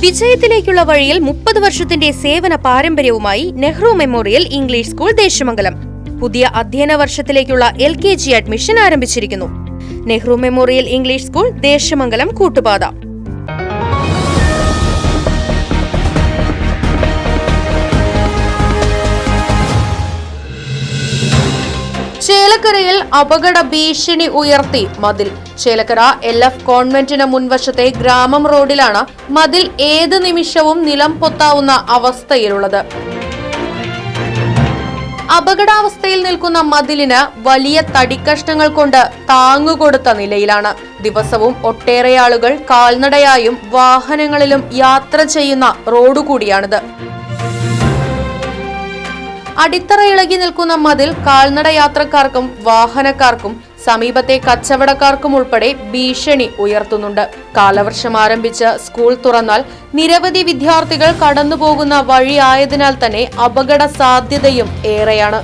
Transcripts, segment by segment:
വിജയത്തിലേക്കുള്ള വഴിയിൽ 30 വർഷത്തിന്റെ സേവന പാരമ്പര്യവുമായി Nehru Memorial English School Deshamangalam പുതിയ അധ്യയന വർഷത്തിലേക്കുള്ള LKG അഡ്മിഷൻ ആരംഭിച്ചിരിക്കുന്നു. Nehru Memorial English School Deshamangalam Koottupatha. ചേലക്കരയിൽ അപകട ഭീഷണി ഉയർത്തി മതിൽ. ചേലക്കര LF കോൺവെന്റിന് മുൻവശത്തെ ഗ്രാമം റോഡിലാണ് മതിൽ ഏത് നിമിഷവും നിലം പൊത്താവുന്ന അവസ്ഥയിലുള്ളത്. അപകടാവസ്ഥയിൽ നിൽക്കുന്ന മതിലിന് വലിയ തടിക്കഷ്ണങ്ങൾ കൊണ്ട് താങ്ങുകൊടുത്ത നിലയിലാണ്. ദിവസവും ഒട്ടേറെ ആളുകൾ കാൽനടയായും വാഹനങ്ങളിലും യാത്ര ചെയ്യുന്ന റോഡ് കൂടിയാണിത്. അടിത്തറ ഇളകി നിൽക്കുന്ന മതിൽ കാൽനട യാത്രക്കാർക്കും വാഹനക്കാർക്കും സമീപത്തെ കച്ചവടക്കാർക്കും ഉൾപ്പെടെ ഭീഷണി ഉയർത്തുന്നുണ്ട്. കാലവർഷം ആരംഭിച്ച് സ്കൂൾ തുറന്നാൽ നിരവധി വിദ്യാർത്ഥികൾ കടന്നുപോകുന്ന വഴിയായതിനാൽ തന്നെ അപകട സാധ്യതയും ഏറെയാണ്.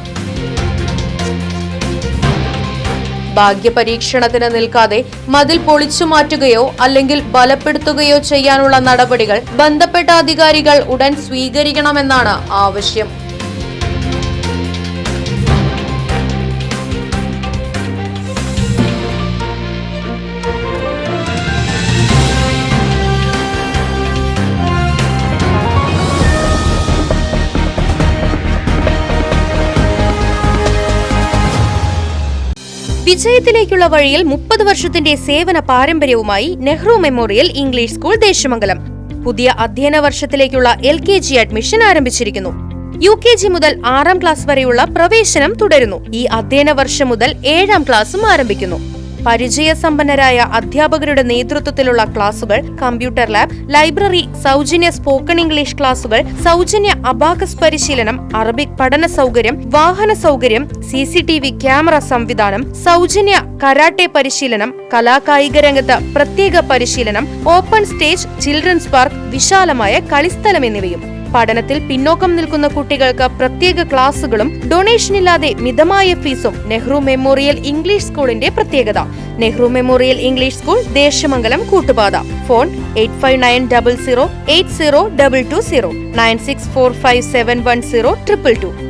ഭാഗ്യപരീക്ഷണത്തിന് നിൽക്കാതെ മതിൽ പൊളിച്ചു മാറ്റുകയോ അല്ലെങ്കിൽ ബലപ്പെടുത്തുകയോ ചെയ്യാനുള്ള നടപടികൾ ബന്ധപ്പെട്ട അധികാരികൾ ഉടൻ സ്വീകരിക്കണമെന്നാണ് ആവശ്യം. വിജയത്തിലേക്കുള്ള വഴിയിൽ 30 വർഷത്തിന്റെ സേവന പാരമ്പര്യവുമായി Nehru Memorial English School Deshamangalam പുതിയ അധ്യയന വർഷത്തിലേക്കുള്ള LKG അഡ്മിഷൻ ആരംഭിച്ചിരിക്കുന്നു. UKG മുതൽ 6ാം ക്ലാസ് വരെയുള്ള പ്രവേശനം തുടരുന്നു. ഈ അധ്യയന വർഷം മുതൽ 7ാം ക്ലാസും ആരംഭിക്കുന്നു. പരിചയസമ്പന്നരായ അധ്യാപകരുടെ നേതൃത്വത്തിലുള്ള ക്ലാസുകൾ, കമ്പ്യൂട്ടർ ലാബ്, ലൈബ്രറി, സൗജന്യ സ്പോക്കൺ ഇംഗ്ലീഷ് ക്ലാസുകൾ, സൗജന്യ അബാക്കസ് പരിശീലനം, അറബിക് പഠന സൗകര്യം, വാഹന സൗകര്യം, CCTV ക്യാമറ സംവിധാനം, സൗജന്യ കരാട്ടെ പരിശീലനം, കലാകായിക രംഗത്ത് പ്രത്യേക പരിശീലനം, ഓപ്പൺ സ്റ്റേജ്, ചിൽഡ്രൻസ് പാർക്ക്, വിശാലമായ കളിസ്ഥലം എന്നിവയും. പഠനത്തിൽ പിന്നോക്കം നിൽക്കുന്ന കുട്ടികൾക്ക് പ്രത്യേക ക്ലാസുകളും ഡൊണേഷനില്ലാതെ മിതമായ ഫീസും നെഹ്റു മെമ്മോറിയൽ ഇംഗ്ലീഷ് സ്കൂളിന്റെ പ്രത്യേകത. Nehru Memorial English School Deshamangalam Koottupatha. Phone 8590080220 9645710222.